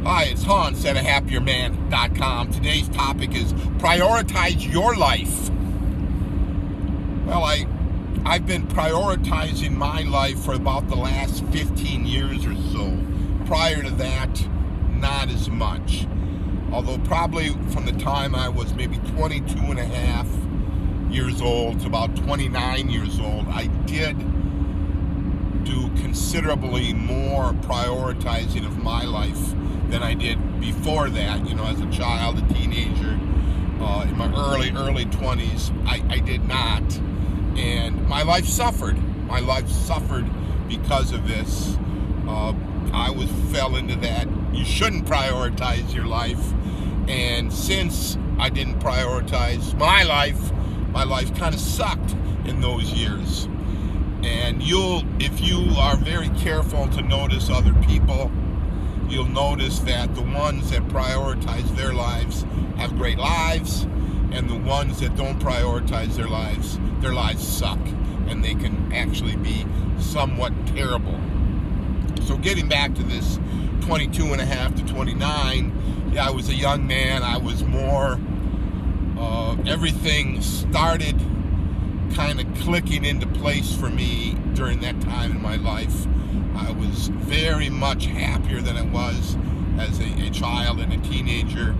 Hi, it's Hans at ahappierman.com. Today's topic is prioritize your life. Well, I've been prioritizing my life for about the last 15 years or so. Prior to that, not as much. Although probably from the time I was maybe 22 and a half years old to about 29 years old, I did do considerably more prioritizing of my life than I did before that. As a child, a teenager, in my early 20s, I did not. And my life suffered. My life suffered because of this. I fell into that. You shouldn't prioritize your life. And since I didn't prioritize my life kind of sucked in those years. And if you are very careful to notice other people, you'll notice that the ones that prioritize their lives have great lives, and the ones that don't prioritize their lives suck, and they can actually be somewhat terrible. So getting back to this 22 and a half to 29, I was a young man. I was more, everything started kind of clicking into place for me during that time in my life. I was very much happier than I was as a child and a teenager,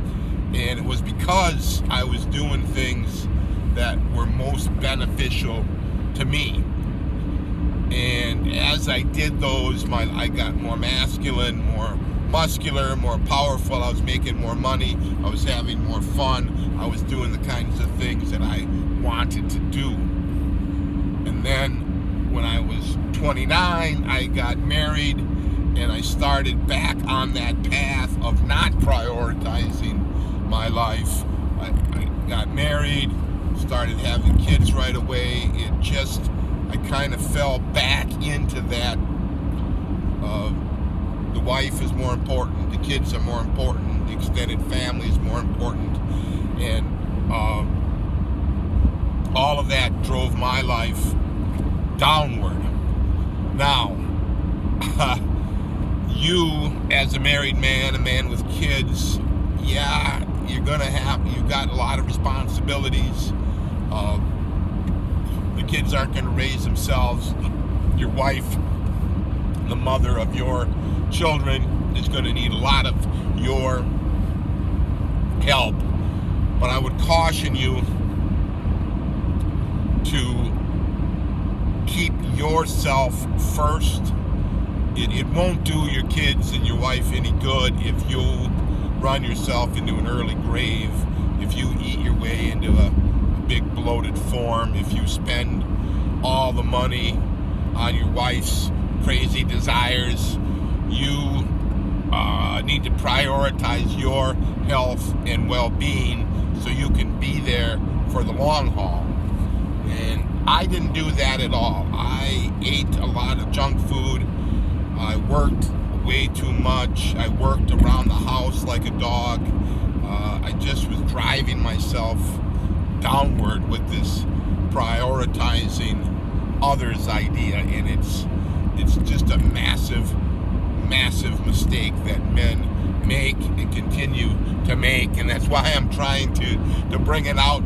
and it was because I was doing things that were most beneficial to me. And as I did those, I got more masculine, more muscular, more powerful. I was making more money. I was having more fun. I was doing the kinds of things that I wanted to do. And then when I was 29, I got married, and I started back on that path of not prioritizing my life. I got married, started having kids right away. I kind of fell back into that. The wife is more important, the kids are more important, the extended family is more important, and all of that drove my life downward. Now, you as a married man, a man with kids, you've got a lot of responsibilities. The kids aren't going to raise themselves. Your wife, the mother of your children, is going to need a lot of your help. But I would caution you to keep yourself first. It won't do your kids and your wife any good if you run yourself into an early grave, if you eat your way into a big bloated form, if you spend all the money on your wife's crazy desires. You need to prioritize your health and well-being so you can be there for the long haul. And I didn't do that at all. I ate a lot of junk food. I worked way too much. I worked around the house like a dog. I just was driving myself downward with this prioritizing others idea, and it's just a massive mistake that men make and continue to make. And that's why I'm trying to bring it out,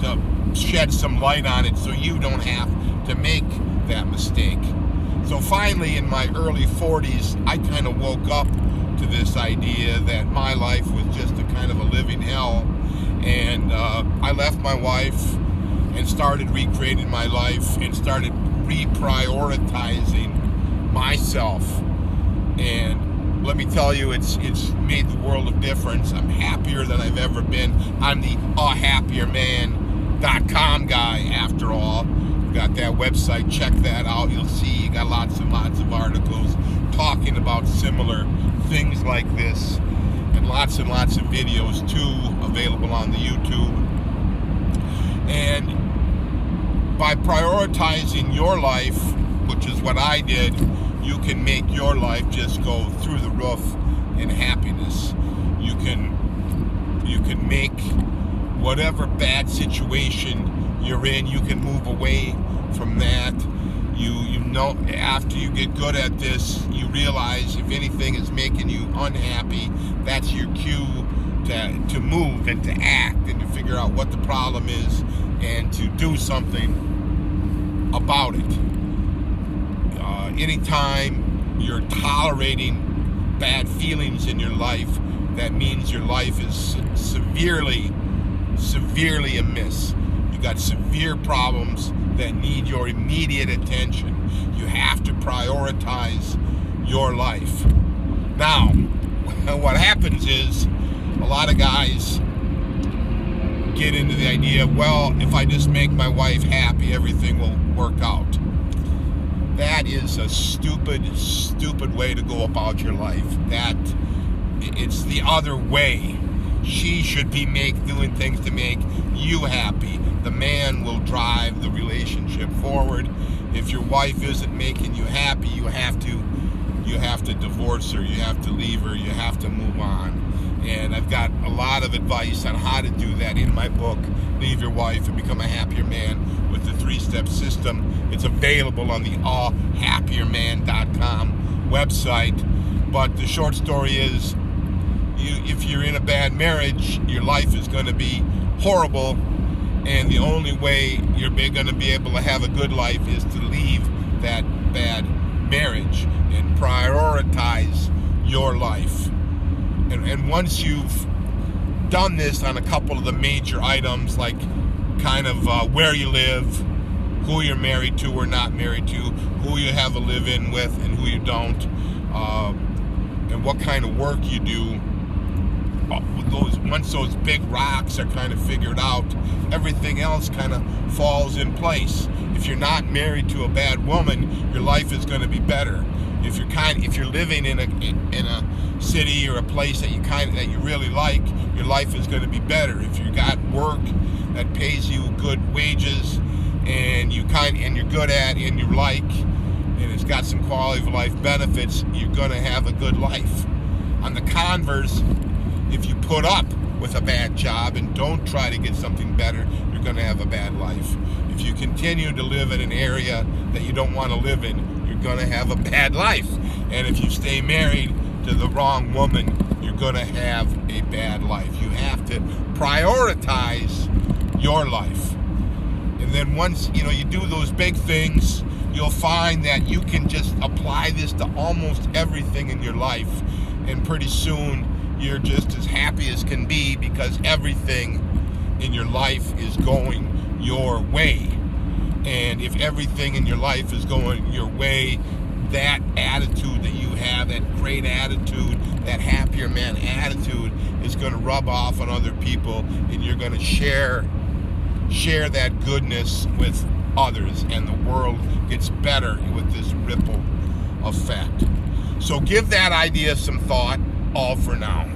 to shed some light on it so you don't have to make that mistake. So finally, in my early 40s, I kind of woke up to this idea that my life was just a kind of a living hell. And I left my wife and started recreating my life and started reprioritizing myself. And let me tell you, it's made the world of difference. I'm happier than I've ever been. I'm the ahappierman.com guy, after all. Got that website, check that out. You'll see you got lots and lots of articles talking about similar things like this, and lots of videos too available on the YouTube. And by prioritizing your life, which is what I did, you can make your life just go through the roof in happiness. You can make whatever bad situation you're in, you can move away from that. You know, after you get good at this, you realize if anything is making you unhappy, that's your cue to move and to act and to figure out what the problem is and to do something about it. Anytime you're tolerating bad feelings in your life, that means your life is severely amiss. You got severe problems that need your immediate attention. You have to prioritize your life. Now, what happens is a lot of guys get into the idea, well, if I just make my wife happy, everything will work out. That is a stupid way to go about your life. That it's the other way. She should be doing things to make you happy. The man will drive the relationship forward. If your wife isn't making you happy, you have to divorce her, you have to leave her, you have to move on. And I've got a lot of advice on how to do that in my book, Leave Your Wife and Become a Happier Man with the 3-step system. It's available on the allhappierman.com website. But the short story is, if you're in a bad marriage, your life is going to be horrible, and the only way you're going to be able to have a good life is to leave that bad marriage and prioritize your life. And once you've done this on a couple of the major items, like kind of where you live, who you're married to or not married to, who you have a live-in with and who you don't, and what kind of work you do, once those big rocks are kind of figured out, everything else kind of falls in place. If you're not married to a bad woman, your life is going to be better. If you're living in a city or a place that you really like, your life is going to be better. If you got work that pays you good wages and you're good at and you like, and it's got some quality of life benefits, you're going to have a good life. On the converse, if you put up with a bad job and don't try to get something better, you're going to have a bad life. If you continue to live in an area that you don't want to live in, you're going to have a bad life. And if you stay married to the wrong woman, you're going to have a bad life. You have to prioritize your life. And then once you do those big things, you'll find that you can just apply this to almost everything in your life. And pretty soon, you're just as happy as can be, because everything in your life is going your way. And if everything in your life is going your way, that attitude that you have, that great attitude, that happier man attitude, is going to rub off on other people, and you're going to share that goodness with others, and the world gets better with this ripple effect. So give that idea some thought. All for now.